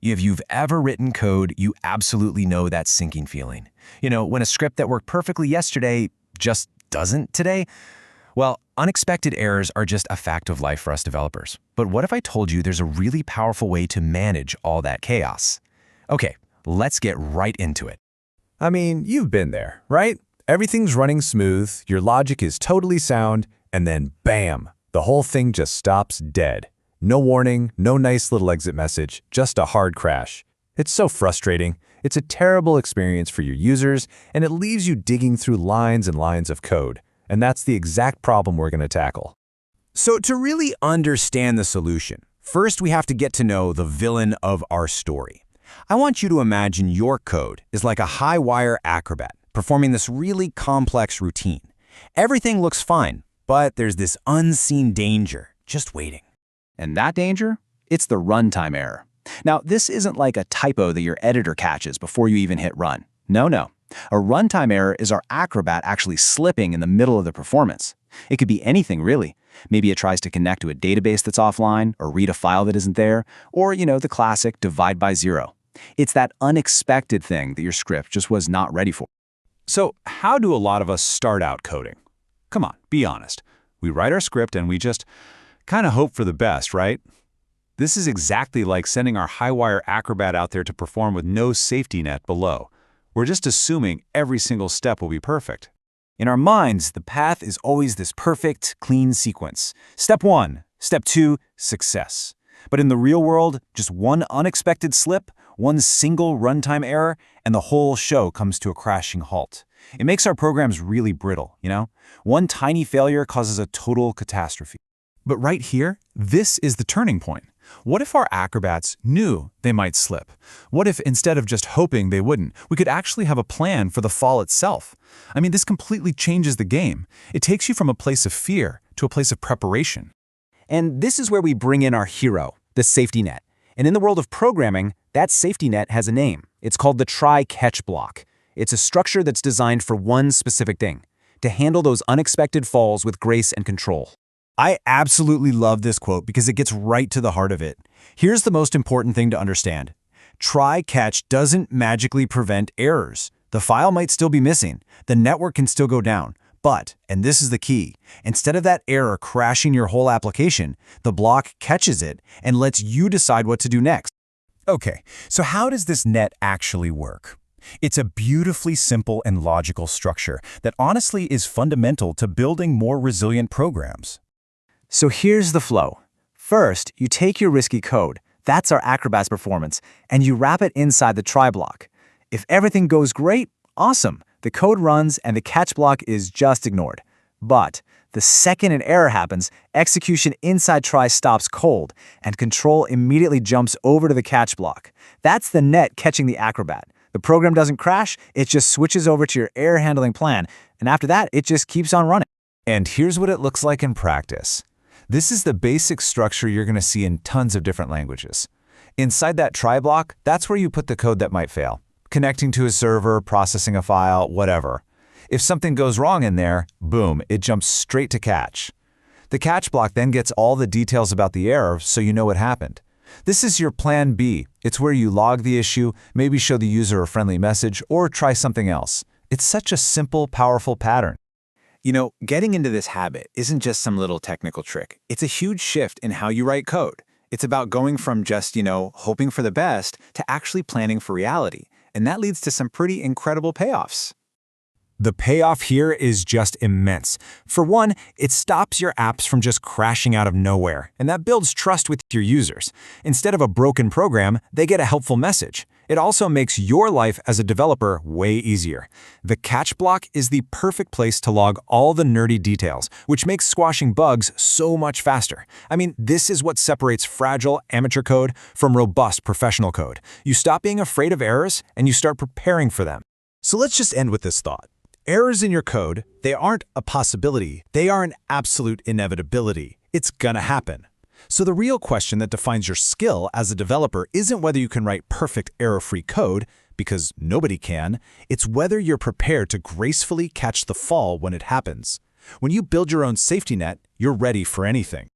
If you've ever written code, you absolutely know that sinking feeling. You know, when a script that worked perfectly yesterday just doesn't today? Well, unexpected errors are just a fact of life for us developers. But what if I told you there's a really powerful way to manage all that chaos? Okay, let's get right into it. I mean, you've been there, right? Everything's running smooth, your logic is totally sound, and then bam, the whole thing just stops dead. No warning, no nice little exit message, just a hard crash. It's so frustrating. It's a terrible experience for your users, and it leaves you digging through lines and lines of code. And that's the exact problem we're going to tackle. So to really understand the solution, first we have to get to know the villain of our story. I want you to imagine your code is like a high-wire acrobat performing this really complex routine. Everything looks fine, but there's this unseen danger just waiting. And that danger? It's the runtime error. Now, this isn't like a typo that your editor catches before you even hit run. No. A runtime error is our acrobat actually slipping in the middle of the performance. It could be anything, really. Maybe it tries to connect to a database that's offline, or read a file that isn't there, or, the classic divide by zero. It's that unexpected thing that your script just was not ready for. So how do a lot of us start out coding? Come on, be honest. We write our script and we just kind of hope for the best, right? This is exactly like sending our high-wire acrobat out there to perform with no safety net below. We're just assuming every single step will be perfect. In our minds, the path is always this perfect, clean sequence. Step 1, Step 2, success. But in the real world, just one unexpected slip, one single runtime error, and the whole show comes to a crashing halt. It makes our programs really brittle, One tiny failure causes a total catastrophe. But right here, this is the turning point. What if our acrobats knew they might slip? What if instead of just hoping they wouldn't, we could actually have a plan for the fall itself? I mean, this completely changes the game. It takes you from a place of fear to a place of preparation. And this is where we bring in our hero, the safety net. And in the world of programming, that safety net has a name. It's called the try-catch block. It's a structure that's designed for one specific thing, to handle those unexpected falls with grace and control. I absolutely love this quote because it gets right to the heart of it. Here's the most important thing to understand. Try-catch doesn't magically prevent errors. The file might still be missing. The network can still go down. But, and this is the key, instead of that error crashing your whole application, the block catches it and lets you decide what to do next. Okay, so how does this net actually work? It's a beautifully simple and logical structure that honestly is fundamental to building more resilient programs. So here's the flow. First, you take your risky code, that's our Acrobat's performance, and you wrap it inside the try block. If everything goes great, awesome. The code runs and the catch block is just ignored. But the second an error happens, execution inside try stops cold, and control immediately jumps over to the catch block. That's the net catching the Acrobat. The program doesn't crash, it just switches over to your error handling plan, and after that, it just keeps on running. And here's what it looks like in practice. This is the basic structure you're going to see in tons of different languages. Inside that try block, that's where you put the code that might fail. Connecting to a server, processing a file, whatever. If something goes wrong in there, boom, it jumps straight to catch. The catch block then gets all the details about the error so you know what happened. This is your plan B. It's where you log the issue, maybe show the user a friendly message, or try something else. It's such a simple, powerful pattern. Getting into this habit isn't just some little technical trick. It's a huge shift in how you write code. It's about going from just, hoping for the best to actually planning for reality. And that leads to some pretty incredible payoffs. The payoff here is just immense. For one, it stops your apps from just crashing out of nowhere, and that builds trust with your users. Instead of a broken program, they get a helpful message. It also makes your life as a developer way easier. The catch block is the perfect place to log all the nerdy details, which makes squashing bugs so much faster. I mean, this is what separates fragile amateur code from robust professional code. You stop being afraid of errors, and you start preparing for them. So let's just end with this thought. Errors in your code, they aren't a possibility, they are an absolute inevitability. It's gonna happen. So the real question that defines your skill as a developer isn't whether you can write perfect error-free code, because nobody can. It's whether you're prepared to gracefully catch the fall when it happens. When you build your own safety net, you're ready for anything.